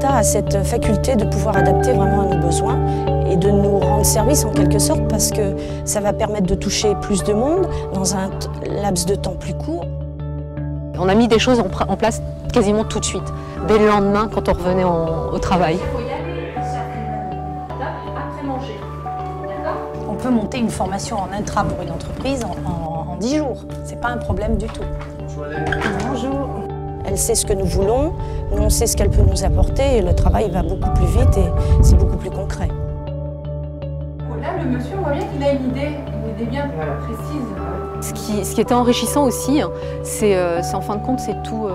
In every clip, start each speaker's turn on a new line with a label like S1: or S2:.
S1: l'État a cette faculté de pouvoir adapter vraiment à nos besoins et de nous rendre service en quelque sorte parce que ça va permettre de toucher plus de monde dans un laps de temps plus court.
S2: On a mis des choses en place quasiment tout de suite, dès le lendemain quand on revenait au travail.
S3: On peut monter une formation en intra pour une entreprise en 10 jours. C'est pas un problème du tout. Bonjour.
S1: Elle sait ce que nous voulons, nous on sait ce qu'elle peut nous apporter et le travail va beaucoup plus vite et c'est beaucoup plus concret.
S4: Là, le monsieur, on voit bien qu'il a une idée bien précise.
S2: Ce qui était enrichissant aussi, c'est en fin de compte, c'est tout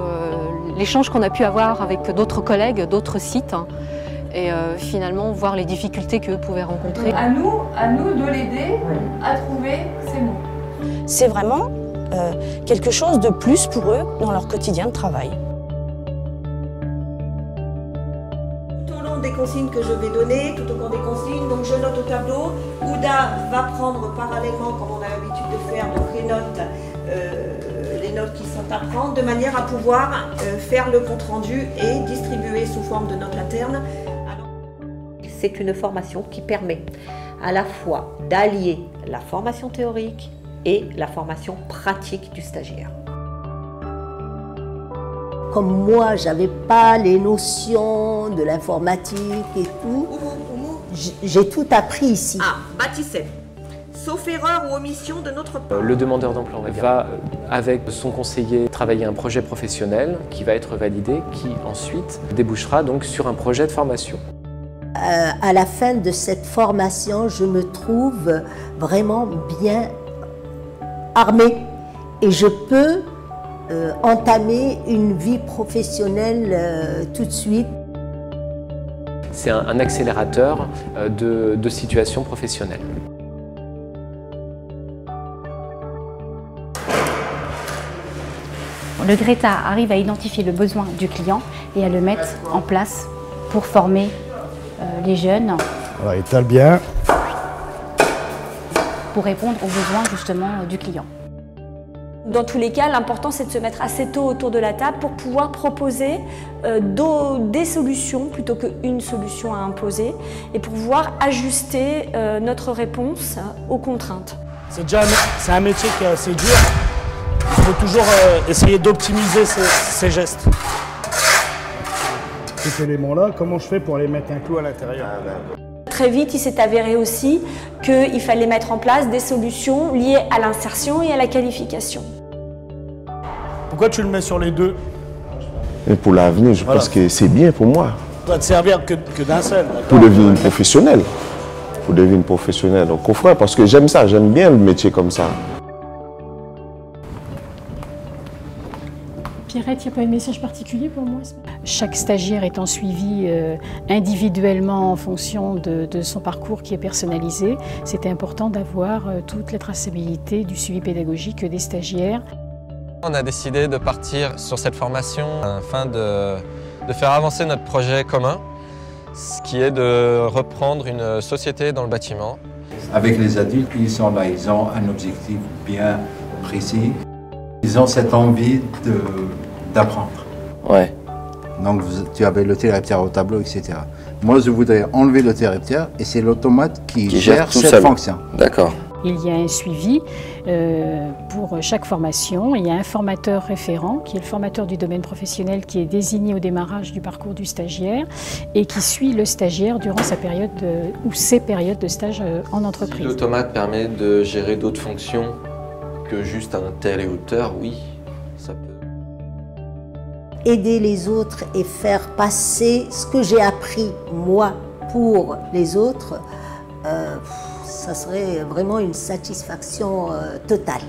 S2: l'échange qu'on a pu avoir avec d'autres collègues, d'autres sites, et finalement voir les difficultés qu'eux pouvaient rencontrer.
S4: À nous de l'aider à trouver ces mots.
S1: C'est vraiment quelque chose de plus pour eux dans leur quotidien de travail.
S5: Tout au long des consignes que je vais donner, tout au long des consignes, donc je note au tableau. Ouda va prendre parallèlement, comme on a l'habitude de faire, donc les notes qui sont à prendre, de manière à pouvoir faire le compte-rendu et distribuer sous forme de notes internes. C'est une formation qui permet à la fois d'allier la formation théorique et la formation pratique du stagiaire.
S6: Comme moi, j'avais pas les notions de l'informatique et tout, j'ai tout appris ici.
S5: Ah, bâtissez. Sauf erreur ou omission de notre part.
S7: Le demandeur d'emploi va, avec son conseiller, travailler un projet professionnel qui va être validé, qui ensuite débouchera donc sur un projet de formation.
S6: À la fin de cette formation, je me trouve vraiment bien armée et je peux entamer une vie professionnelle tout de suite.
S7: C'est un accélérateur de situation professionnelle.
S8: Le Greta arrive à identifier le besoin du client et à le mettre en place pour former les jeunes.
S9: Voilà, étale bien.
S8: Pour répondre aux besoins justement du client.
S10: Dans tous les cas, l'important c'est de se mettre assez tôt autour de la table pour pouvoir proposer des solutions plutôt qu'une solution à imposer et pour pouvoir ajuster notre réponse aux contraintes.
S9: C'est un métier qui est assez dur. Il faut toujours essayer d'optimiser ses gestes. Ces éléments-là, comment je fais pour les mettre un clou à l'intérieur?
S10: Très vite, il s'est avéré aussi qu'il fallait mettre en place des solutions liées à l'insertion et à la qualification.
S9: Pourquoi tu le mets sur les deux?
S11: Et pour l'avenir, je pense que c'est bien pour moi.
S9: Ça doit te servir que d'un seul.
S11: Pour devenir professionnel. Pour devenir professionnel. Donc, au frère, parce que j'aime ça, j'aime bien le métier comme ça.
S12: Pierrette, il n'y a pas un message particulier pour moi? Chaque stagiaire étant suivi individuellement en fonction de son parcours qui est personnalisé, c'était important d'avoir toute la traçabilité du suivi pédagogique des stagiaires.
S13: On a décidé de partir sur cette formation afin de faire avancer notre projet commun, ce qui est de reprendre une société dans le bâtiment.
S14: Avec les adultes, ils sont là, ils ont un objectif bien précis. Ils ont cette envie d'apprendre.
S11: Ouais.
S14: Donc tu avais le interrupteur au tableau, etc. Moi, je voudrais enlever le interrupteur et c'est l'automate qui gère cette fonction.
S11: D'accord.
S12: Il y a un suivi pour chaque formation. Il y a un formateur référent qui est le formateur du domaine professionnel qui est désigné au démarrage du parcours du stagiaire et qui suit le stagiaire durant sa période ou ses périodes de stage en entreprise.
S13: Si l'automate permet de gérer d'autres fonctions que juste un interrupteur, oui, ça peut.
S6: Aider les autres et faire passer ce que j'ai appris, moi, pour les autres, ça serait vraiment une satisfaction totale.